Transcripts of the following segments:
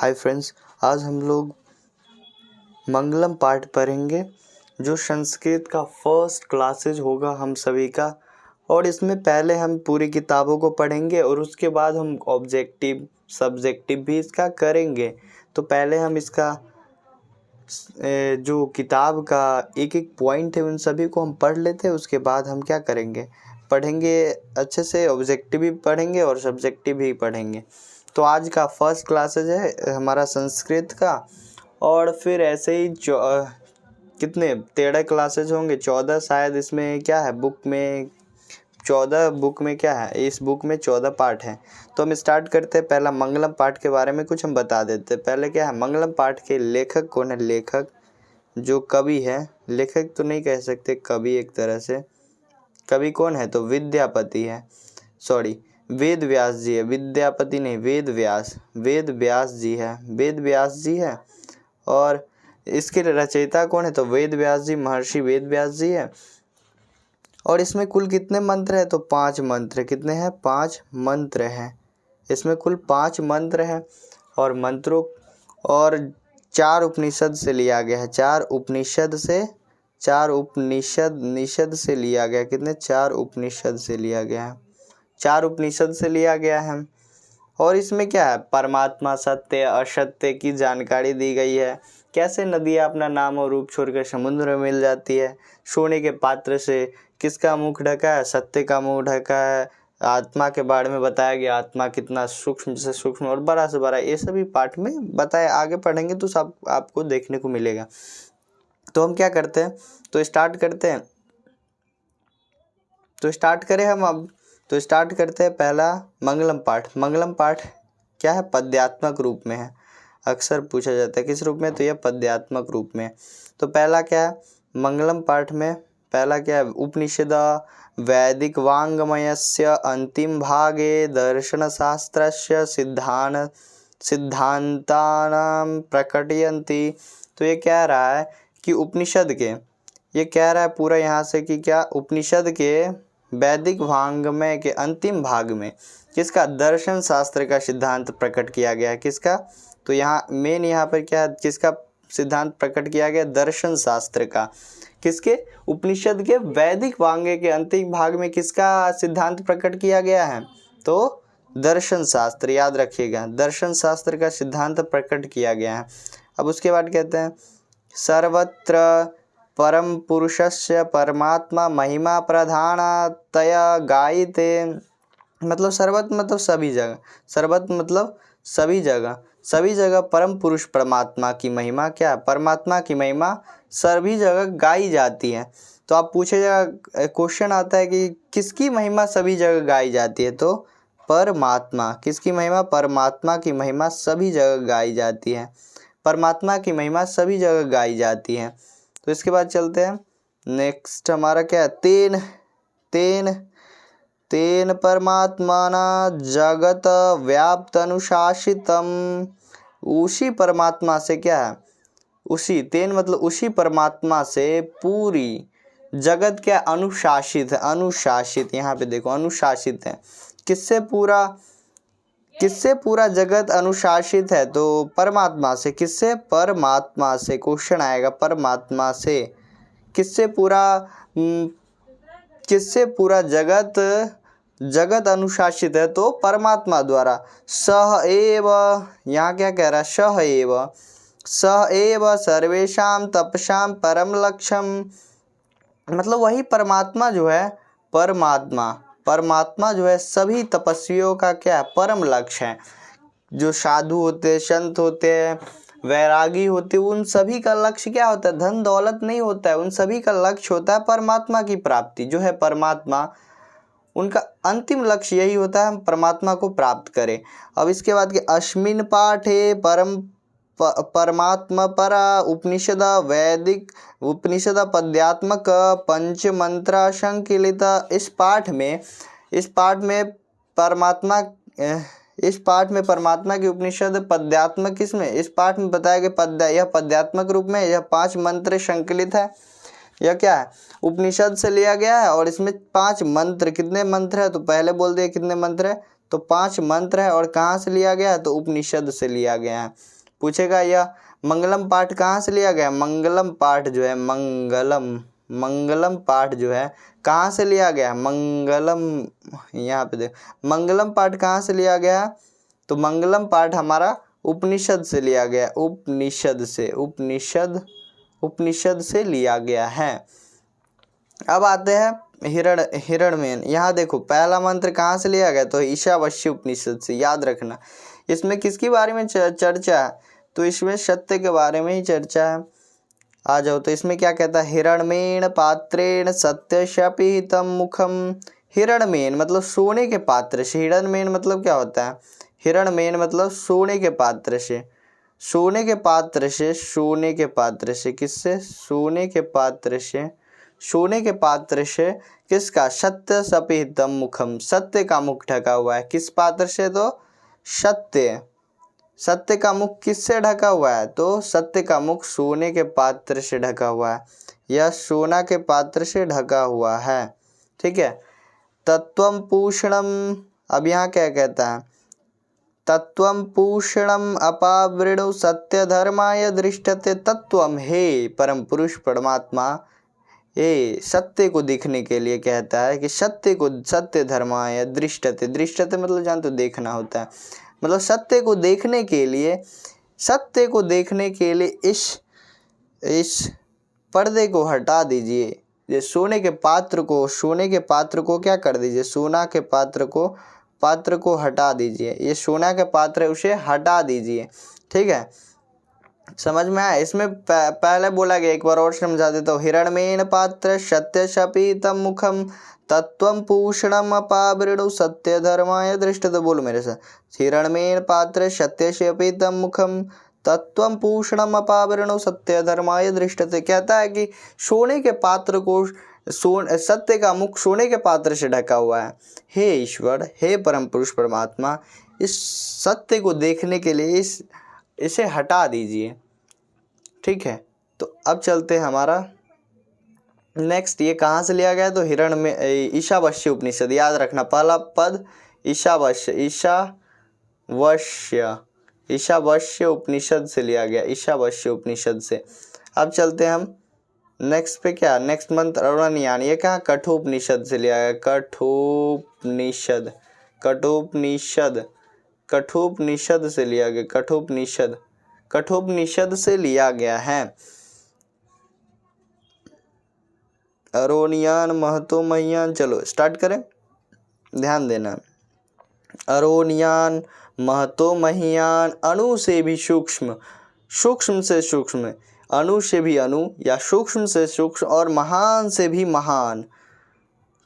Hi friends, आज हम लोग मंगलम पाठ पढ़ेंगे जो संस्कृत का फर्स्ट क्लासेज होगा हम सभी का। और इसमें पहले हम पूरी किताबों को पढ़ेंगे और उसके बाद हम ऑब्जेक्टिव सब्जेक्टिव भी इसका करेंगे। तो पहले हम इसका जो किताब का एक एक पॉइंट है उन सभी को हम पढ़ लेते हैं। उसके बाद हम क्या करेंगे, पढ़ेंगे अच्छे से, ऑब्जेक्टिव भी पढ़ेंगे और सब्जेक्टिव भी पढ़ेंगे। तो आज का फर्स्ट क्लासेज है हमारा संस्कृत का। और फिर ऐसे ही कितने 13 क्लासेज होंगे, 14 शायद। इसमें क्या है, बुक में 14, बुक में क्या है, इस बुक में 14 पाठ हैं। तो हम स्टार्ट करते हैं। पहला मंगलम पाठ के बारे में कुछ हम बता देते हैं। पहले क्या है, मंगलम पाठ के लेखक कौन है। लेखक जो कवि है, लेखक तो नहीं कह सकते, कवि एक तरह से। कवि कौन है, तो विद्यापति है, सॉरी वेद व्यास जी है, विद्यापति नहीं, वेद व्यास जी है, वेद व्यास जी है। और इसके रचयिता कौन है, तो वेद व्यास जी, महर्षि वेद व्यास जी है। और इसमें कुल कितने मंत्र है, तो 5 मंत्र। कितने हैं, 5 मंत्र हैं। इसमें कुल 5 मंत्र हैं और मंत्रों और 4 उपनिषद से लिया गया है। 4 उपनिषद से लिया गया। कितने, 4 उपनिषद से लिया गया है। 4 उपनिषद से लिया गया है। और इसमें क्या है, परमात्मा, सत्य असत्य की जानकारी दी गई है। कैसे नदियाँ अपना नाम और रूप छोड़कर समुद्र में मिल जाती है। सोने के पात्र से किसका मुख ढका है, सत्य का मुंह ढका है। आत्मा के बारे में बताया गया, आत्मा कितना सूक्ष्म से सूक्ष्म और बड़ा से बड़ा, ये सभी पाठ में बताया। आगे पढ़ेंगे तो सब आपको देखने को मिलेगा। तो हम क्या करते हैं, तो स्टार्ट करते हैं। तो स्टार्ट करें हम अब। तो स्टार्ट करते हैं पहला मंगलम पाठ। मंगलम पाठ क्या है, पद्यात्मक रूप में है। अक्सर पूछा जाता है किस रूप में, तो यह पद्यात्मक रूप में। तो पहला क्या है मंगलम पाठ में, पहला क्या है, उपनिषद वैदिक वाङ्मयस्य अंतिम भागे दर्शनशास्त्रस्य सिद्धांतानां प्रकटयन्ति। तो ये कह रहा है कि उपनिषद के, ये कह रहा है पूरा यहाँ से कि क्या, उपनिषद के वैदिक वाङ्मय के अंतिम भाग में किसका, दर्शन शास्त्र का सिद्धांत प्रकट किया गया है। किसका, तो यहाँ मेन यहाँ पर क्या है, किसका सिद्धांत प्रकट किया गया, दर्शन शास्त्र का। किसके, उपनिषद के वैदिक वाङ्मय के अंतिम भाग में किसका सिद्धांत प्रकट किया गया है, तो दर्शन शास्त्र। याद रखिएगा, दर्शन शास्त्र का सिद्धांत प्रकट किया गया है। अब उसके बाद कहते हैं सर्वत्र परम पुरुषस्य परमात्मा महिमा प्रधानतया गायते। मतलब सर्वत्र मतलब सभी जगह, सर्वत्र मतलब सभी जगह परम पुरुष परमात्मा की महिमा, क्या, परमात्मा की महिमा सभी जगह गाई जाती है। तो आप पूछेगा, क्वेश्चन आता है कि किसकी महिमा सभी जगह गाई जाती है, तो परमात्मा। किसकी महिमा, परमात्मा की महिमा सभी जगह गाई जाती है। परमात्मा की महिमा सभी जगह गाई जाती है। तो इसके बाद चलते हैं नेक्स्ट, हमारा क्या है, तेन परमात्माना जगत व्याप्त अनुशासितम। उसी परमात्मा से क्या है, उसी तेन मतलब उसी परमात्मा से पूरी जगत क्या अनुशासित है। अनुशासित, यहाँ पे देखो अनुशासित है। किससे पूरा जगत अनुशासित है, तो परमात्मा से। किससे, परमात्मा से। क्वेश्चन आएगा परमात्मा से किससे पूरा जगत अनुशासित है, तो परमात्मा द्वारा। सह एव, यहाँ क्या कह रहा है, सह एव सर्वेषां तपसां परम लक्ष्यम। मतलब वही परमात्मा जो है, परमात्मा जो है सभी तपस्वियों का क्या है, परम लक्ष्य है। जो साधु होते हैं, संत होते हैं, वैरागी होते हैं, उन सभी का लक्ष्य क्या होता है, धन दौलत नहीं होता है। उन सभी का लक्ष्य होता है परमात्मा की प्राप्ति। जो है परमात्मा, उनका अंतिम लक्ष्य यही होता है, हम परमात्मा को प्राप्त करें। अब इसके बाद के अस्मिन् पाठे परमात्मा परा उपनिषद वैदिक उपनिषद पद्यात्मक पंच मंत्र संकलित। इस पाठ में परमात्मा की उपनिषद पद्यात्मक, किसमें, इस पाठ में बताया गया यह पद्यात्मक रूप में, यह 5 मंत्र संकलित है। यह क्या है, उपनिषद से लिया गया है और इसमें 5 मंत्र। कितने मंत्र है, तो पहले बोल दिए कितने मंत्र है, तो 5 मंत्र है और कहाँ से लिया गया है, तो उपनिषद से लिया गया है। पूछेगा यह मंगलम पाठ कहाँ से लिया गया, मंगलम पाठ जो है मंगलम पाठ जो है कहाँ से लिया गया है, मंगलम, यहाँ पे देखो मंगलम पाठ कहाँ से लिया गया है, तो मंगलम पाठ हमारा उपनिषद से लिया गया, उपनिषद से लिया गया है। अब आते हैं हिरण्मयन। यहाँ देखो पहला मंत्र कहाँ से लिया गया, तो ईशावास्य उपनिषद से, याद रखना। इसमें किसके बारे में चर्चा है, तो इसमें सत्य के बारे में ही चर्चा है। आ जाओ, तो इसमें क्या कहता है, हिरण्मेन पात्रेण सत्य शपिहितम मुखम। हिरण्मेन मतलब सोने के पात्र से, हिरण्मेन मतलब क्या होता है, हिरण्मेन मतलब सोने के पात्र से, सोने के पात्र से, सोने के पात्र से, किससे, सोने के पात्र से, सोने के पात्र से किसका, सत्य शपिहितम मुखम, सत्य का मुख ढका हुआ है, किस पात्र से, तो सत्य, सत्य का मुख किससे ढका हुआ है, तो सत्य का मुख सोने के पात्र से ढका हुआ है, यह सोना के पात्र से ढका हुआ है। ठीक है। तत्वम पूषणम, अब यहाँ क्या कहता है, तत्वम पूषणम अपावृणु सत्य धर्माय दृष्टते। तत्वम हे परम पुरुष परमात्मा, ये सत्य को दिखने के लिए कहता है कि सत्य को, सत्य धर्माय दृष्टते, दृष्टते मतलब जानते हो देखना होता है, मतलब सत्य को देखने के लिए, सत्य को देखने के लिए इस पर्दे को हटा दीजिए, ये सोने के पात्र को, सोने के पात्र को क्या कर दीजिए, सोना के पात्र को हटा दीजिए, ये सोना के पात्र है उसे हटा दीजिए। ठीक है, समझ में आया। इसमें पहले बोला गया, एक बार और समझा देता हूँ। हिरण्मेन पात्र सत्य शपितम मुखम तत्वम पूषणम अपावृणु सत्य धर्माय दृष्टते। बोलो मेरे साथ, हिरण्मेन पात्र सत्य शपितम मुखम तत्वम पूषणम अपावृणु सत्य धर्माय दृष्टते। कहता है कि सोने के पात्र को, सत्य का मुख सोने के पात्र से ढका हुआ है। हे ईश्वर, हे परम पुरुष परमात्मा, इस सत्य को देखने के लिए इसे हटा दीजिए। ठीक है, तो अब चलते हैं हमारा नेक्स्ट। ये कहाँ से लिया गया, तो हिरण में ईशावास्य उपनिषद, याद रखना पहला पद ईशावास्य, ईशावास्य उपनिषद से लिया गया, ईशावास्य उपनिषद से। अब चलते हैं हम नेक्स्ट पे, क्या नेक्स्ट मंत्र अरुणयान, ये कहाँ, कठोपनिषद से लिया गया, कठोपनिषद से लिया गया, कठोपनिषद से लिया गया है। अरोनियान महतो महियान, चलो स्टार्ट करें, ध्यान देना। अरोनियान महतो महियान, अणु से भी सूक्ष्म, सूक्ष्म से सूक्ष्म, अणु से भी अणु या सूक्ष्म से सूक्ष्म और महान से भी महान,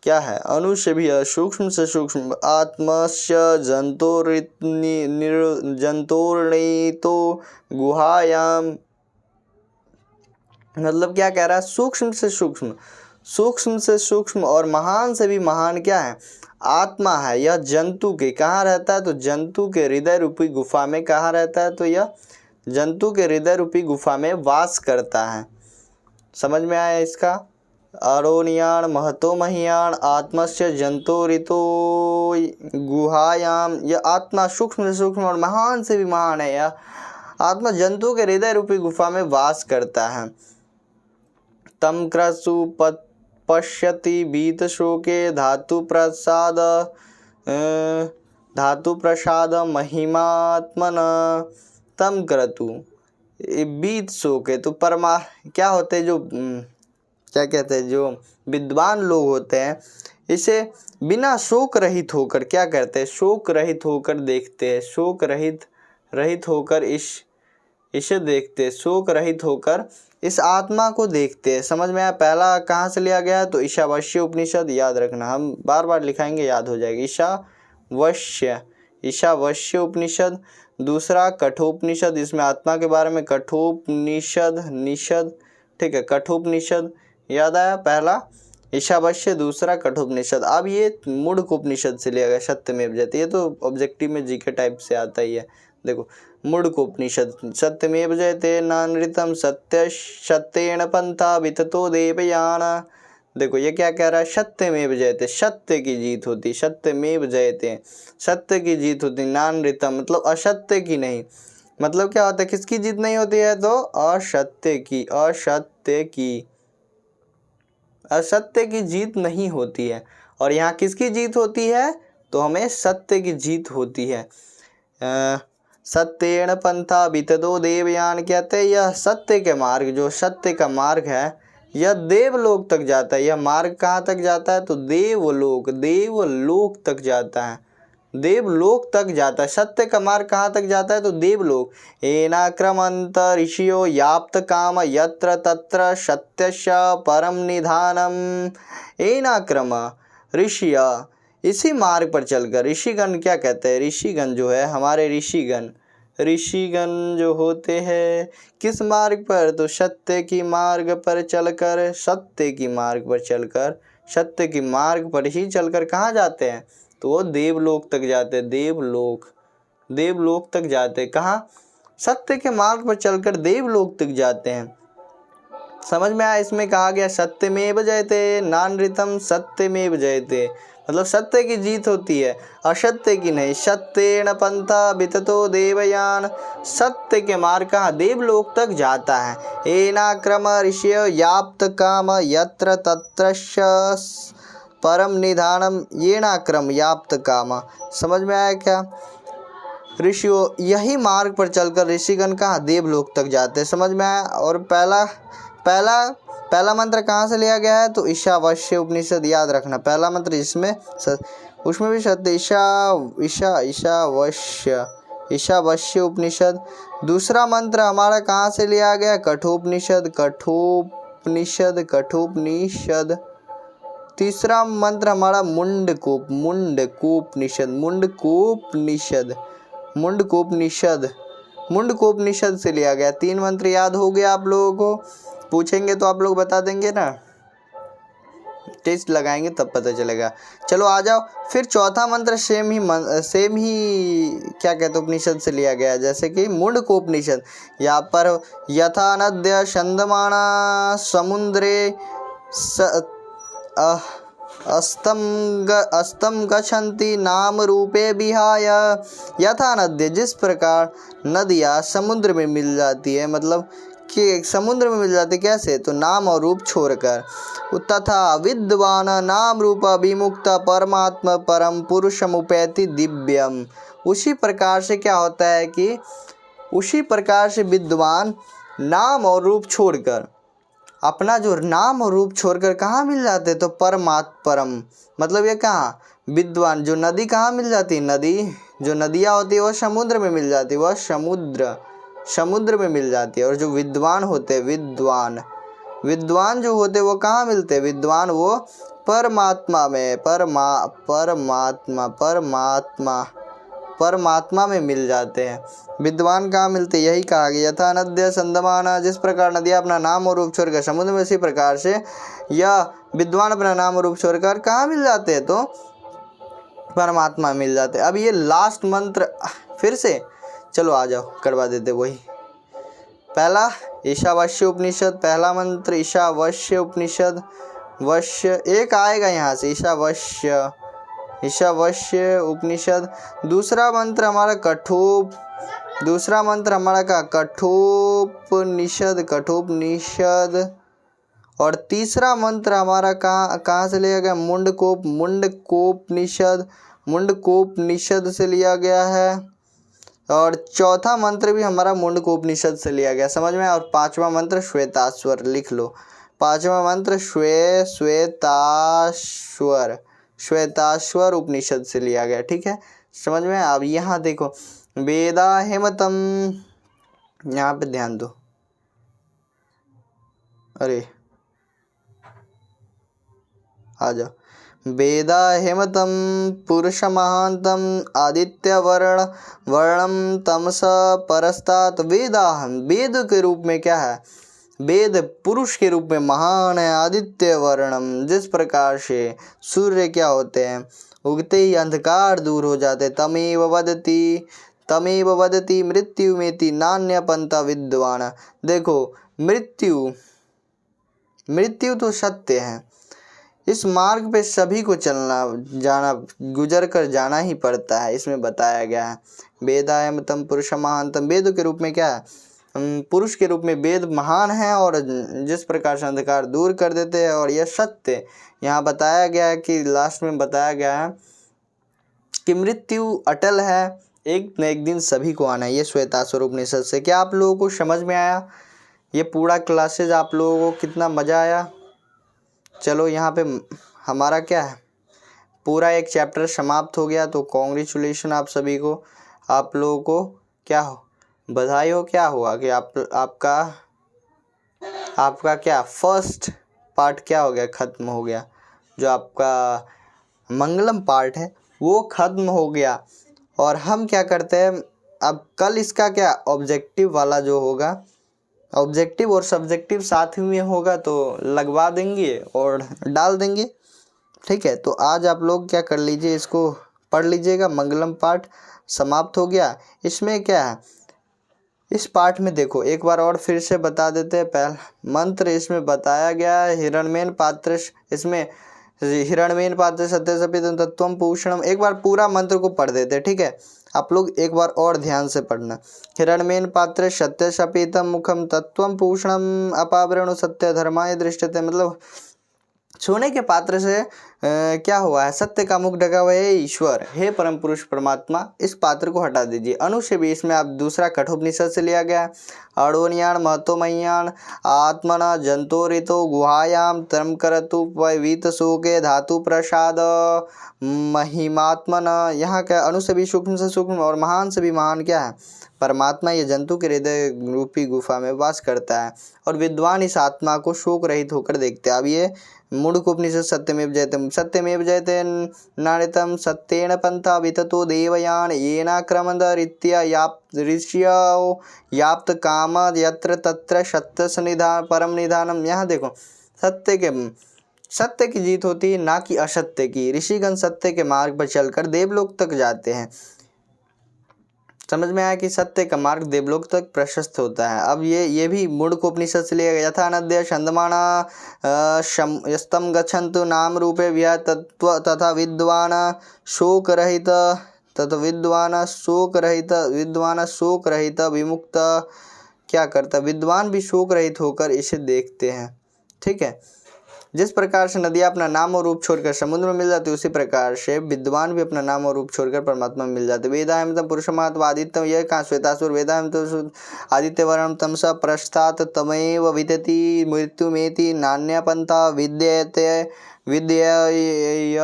क्या है, अणु से भी सूक्ष्म से सूक्ष्म, आत्मस्य जंतोर्णितो गुहायाम, मतलब क्या कह रहा है, सूक्ष्म से सूक्ष्म, सूक्ष्म से सूक्ष्म और महान से भी महान क्या है, आत्मा है। यह जंतु के कहाँ रहता है, तो जंतु के हृदय रूपी गुफा में कहाँ रहता है, तो यह जंतु के हृदय रूपी गुफा में वास करता है। समझ में आया इसका। अरोनियान महतो महियान आत्मस्य जंतोरितो गुहायाम, यह आत्मा सूक्ष्म से सूक्ष्म और महान से भी महान है। यह आत्मा जंतु के हृदय रूपी गुफा में वास करता है। तम क्रसु पश्यति बीत शोके धातु प्रसाद महिमात्मन। तम क्रतु बीत शोके, तो क्या होते हैं, जो क्या कहते हैं, जो विद्वान लोग होते हैं, इसे बिना शोक रहित होकर क्या करते हैं, शोक रहित होकर देखते हैं, शोक रहित होकर इसे देखते हैं, शोक रहित होकर इस आत्मा को देखते हैं। समझ में आया। पहला कहाँ से लिया गया है, तो ईशावास्य उपनिषद, याद रखना, हम बार बार लिखाएंगे याद हो जाएगा। ईशावास्य उपनिषद। दूसरा कठोपनिषद, इसमें आत्मा के बारे में कठोपनिषद, ठीक है, कठोपनिषद याद आया। पहला ईशावास्य, दूसरा कठोपनिषद। अब ये मुंडकोपनिषद से लिया गया, सत्यमेव जयते, ये तो ऑब्जेक्टिव में जीके टाइप से आता ही है। देखो मुंडकोपनिषद, सत्यमेव जयते नानृतम सत्येन पंथा विततो देवयान, देखो ये क्या कह रहा है, सत्यमेव जयते, सत्य की जीत होती, सत्यमेव जयते, सत्य की जीत होती, नानृतम मतलब असत्य की नहीं। मतलब क्या होता है, किसकी जीत नहीं होती है, तो असत्य की, असत्य की, असत्य की जीत नहीं होती है। और यहाँ किसकी जीत होती है, तो हमें सत्य की जीत होती है। सत्येण पंथा विततो देवयान, कहते हैं यह सत्य के मार्ग, जो सत्य का मार्ग है यह देवलोक तक जाता है। यह मार्ग कहाँ तक जाता है, तो देवलोक, देवलोक तक जाता है, देवलोक तक जाता है। सत्य का मार्ग कहाँ तक जाता है, तो देवलोक। एनाक्रमंत ऋषियो याप्त काम यत्र तत्र सत्यस्य परम निधानम। एनाक्रम ऋषिया, इसी मार्ग पर चलकर, ऋषिगण क्या कहते हैं, ऋषिगण जो है हमारे ऋषिगण, ऋषिगण जो होते हैं किस मार्ग पर, तो सत्य की मार्ग पर चलकर, सत्य की मार्ग पर चलकर, सत्य की मार्ग पर ही चलकर कहाँ जाते हैं, तो वो देवलोक तक जाते हैं, देवलोक, देवलोक तक जाते हैं। कहाँ, सत्य के मार्ग पर चलकर देवलोक तक जाते हैं। समझ में आया, इसमें कहा गया सत्यमेव जयते, नानृतम सत्यमेव जयते, मतलब सत्य की जीत होती है, असत्य की नहीं। सत्येन पंथा विततो देवयान, सत्य के मार्ग कहाँ, देवलोक तक जाता है। एनाक्रम ऋषय याप्त काम यत्र तत्र परम निधानम, येनाक्रम याप्त काम। समझ में आया क्या, ऋषियों यही मार्ग पर चलकर ऋषिगण कहाँ, देवलोक तक जाते हैं। समझ में आया। और पहला पहला पहला मंत्र कहाँ से लिया गया है, तो ईशावास्य उपनिषद, याद रखना पहला मंत्र जिसमें उसमें भी सत्य, ईशावास्य उपनिषद। दूसरा मंत्र हमारा कहाँ से लिया गया, कठोपनिषद, कठोपनिषद, कठोपनिषद। तीसरा मंत्र हमारा मुंडकोप, मुंडकोपनिषद, मुंडकोपनिषद, मुंडकोपनिषद, मुंडकोपनिषद से लिया गया। 3 मंत्र याद हो गया आप लोगों को, पूछेंगे तो आप लोग बता देंगे ना, टेस्ट लगाएंगे तब पता चलेगा। चलो आ जाओ, फिर चौथा मंत्र सेम ही क्या कहते उपनिषद से लिया गया, जैसे कि मुंडकोपनिषद। यहाँ पर यथा नद्य छंदमाना समुद्रे अस्तम गच्छन्ति नाम रूपे विहाय, यथा नद्य, जिस प्रकार नदियाँ समुद्र में मिल जाती है, मतलब कि समुद्र में मिल जाती, कैसे, तो नाम और रूप छोड़कर। तथा विद्वान नाम रूप विमुक्त परमात्मा परम पुरुषमुपैति दिव्यम, उसी प्रकार से क्या होता है कि उसी प्रकार से विद्वान नाम और रूप छोड़कर, अपना जो नाम और रूप छोड़कर कहाँ मिल जाते, तो परम, मतलब ये कहाँ, विद्वान जो नदी कहाँ मिल जाती, नदी जो नदियाँ होती है वह समुद्र में मिल जाती है, वह समुद्र में मिल जाती है। और जो विद्वान होते हैं, विद्वान जो होते वो कहाँ मिलते हैं, विद्वान वो परमात्मा में, परमात्मा में मिल जाते हैं। विद्वान कहाँ मिलते, यही कहा गया, यथा नद्य संदमाना, जिस प्रकार नदियाँ अपना नाम और रूप छोड़कर समुद्र में, इसी प्रकार से यह विद्वान अपना नाम और रूप छोड़कर कहाँ मिल जाते हैं, तो परमात्मा मिल जाते हैं। अब ये लास्ट मंत्र फिर से, चलो आ जाओ करवा देते वही। पहला ईशावास्य उपनिषद, पहला मंत्र ईशावास्य उपनिषद, वश्य एक आएगा यहाँ से, ईशावास्य उपनिषद। दूसरा मंत्र हमारा कठोपनिषद। और तीसरा मंत्र हमारा कहाँ से लिया गया, मुंडकोपनिषद से लिया गया है। और चौथा मंत्र भी हमारा मुंडकोपनिषद से लिया गया, समझ में। और 5वां मंत्र श्वेताश्वर, लिख लो, 5वां मंत्र श्वेताश्वर उपनिषद से लिया गया, ठीक है, समझ में। अब यहाँ देखो, वेदा हेमतम, यहाँ पे ध्यान दो, अरे आ जाओ, वेदा हेमतम पुरुष महांतम आदित्य वर्णम तमस परस्तात वेदाहम, वेद के रूप में क्या है, वेद पुरुष के रूप में महान है, आदित्य वर्णम, जिस प्रकार से सूर्य क्या होते हैं, उगते ही अंधकार दूर हो जाते, तमेव वदति मृत्यु मेति नान्य पंथा विद्वान। देखो मृत्यु तो सत्य है, इस मार्ग पे सभी को चलना जाना गुजर कर जाना ही पड़ता है, इसमें बताया गया है। वेदायम तम पुरुष महानतम, वेद के रूप में क्या है, पुरुष के रूप में वेद महान है और जिस प्रकार से अंधकार दूर कर देते हैं। और यह सत्य यहाँ बताया गया है कि लास्ट में बताया गया है कि मृत्यु अटल है, एक न एक दिन सभी को आना है। ये श्वेताश्वर उपनिषद से। क्या आप लोगों को समझ में आया? ये पूरा क्लासेज आप लोगों को कितना मज़ा आया? चलो यहाँ पे हमारा क्या है, पूरा एक चैप्टर समाप्त हो गया। तो कॉन्ग्रेचुलेशन आप सभी को, आप लोगों को क्या हो, बधाई हो। क्या हुआ कि आपका क्या फर्स्ट पार्ट क्या हो गया, ख़त्म हो गया। जो आपका मंगलम पार्ट है वो ख़त्म हो गया। और हम क्या करते हैं अब, कल इसका क्या ऑब्जेक्टिव वाला जो होगा, ऑब्जेक्टिव और सब्जेक्टिव साथ में होगा तो लगवा देंगे और डाल देंगे। ठीक है, तो आज आप लोग क्या कर लीजिए, इसको पढ़ लीजिएगा। मंगलम पाठ समाप्त हो गया। इसमें क्या है, इस पाठ में देखो एक बार और फिर से बता देते हैं। पहला मंत्र इसमें बताया गया है हिरण्यमेन पात्र, इसमें हिरण्यमेन पात्र सत्य सपितम तत्वम पूषणम। एक बार पूरा मंत्र को पढ़ देते हैं, ठीक है। आप लोग एक बार और ध्यान से पढ़ना। हिरण्यमेन पात्र सत्य सपितम मुखम तत्वम पूषणम अपावरणो सत्य धर्माय दृष्टते, मतलब सोने के पात्र से क्या हुआ है, सत्य का मुख ढका हुआ है ईश्वर, हे परम पुरुष परमात्मा, इस पात्र को हटा दीजिए। अनु से भी इसमें आप दूसरा कठोपनिषद से लिया गया। अड़ोनियाण महतोमय्याण आत्मना जंतोरितो गुहायाम तम करतु वीत सूके धातु प्रसाद महिमात्मन। यहाँ क्या अणु से भी सूक्ष्म से सूक्ष्म और महान से भी महान क्या है, परमात्मा ये जंतु के हृदय रूपी गुफा में वास करता है और विद्वान इस आत्मा को शोक रहित होकर देखते हैं। अब ये मुंडकोपनिषद सत्यमेव जयते, सत्यमेव जयते नारितम सत्येन पंथा विततो देवयान येनाक्रमदरित्य ऋष्यो याप्त काम यत्र तत्र सत्य सनिधान परम निधानम। यहाँ देखो सत्य की जीत होती है, ना कि असत्य की। ऋषिगण सत्य के मार्ग पर चलकर देवलोक तक जाते हैं। समझ में आया कि सत्य का मार्ग देवलोक तक प्रशस्त होता है। अब ये भी मुंडकोपनिषद से लिया गया। यथा नद्य छंदमाना यस्तम गच्छन्तु नाम रूपे व्या तत्व तथा विद्वान शोक रहित विमुक्त क्या करता, विद्वान भी शोक रहित होकर इसे देखते हैं। ठीक है, जिस प्रकार से नदियाँ अपना नाम और रूप छोड़कर समुद्र में मिल जाती है, उसी प्रकार से विद्वान भी अपना नाम और रूप छोड़कर परमात्मा में मिल जाते। वेदायम पुरुषमात्म आदित्यम, यह कहाँ श्वेतासुर। वेदायम आदित्य वर्णम तमसा प्रस्थात तमेव विदति मृत्युमेति नान्यपंथा विद्यते विद्यनाय।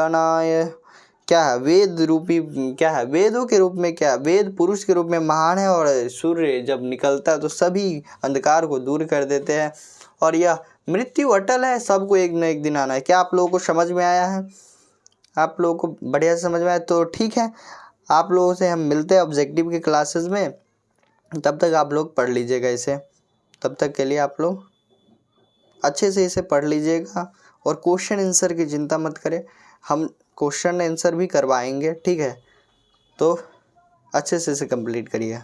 क्या है, वेद रूपी क्या है, वेदों के रूप में क्या, वेद पुरुष के रूप में महान है और सूर्य जब निकलता है तो सभी अंधकार को दूर कर देते हैं। और यह मृत्यु अटल है, सबको एक न एक दिन आना है। क्या आप लोगों को समझ में आया है? आप लोगों को बढ़िया से समझ में आया तो ठीक है। आप लोगों से हम मिलते हैं ऑब्जेक्टिव के क्लासेस में, तब तक आप लोग पढ़ लीजिएगा इसे। तब तक के लिए आप लोग अच्छे से इसे पढ़ लीजिएगा और क्वेश्चन आंसर की चिंता मत करें, हम क्वेश्चन आंसर भी करवाएंगे। ठीक है, तो अच्छे से इसे कंप्लीट करिए।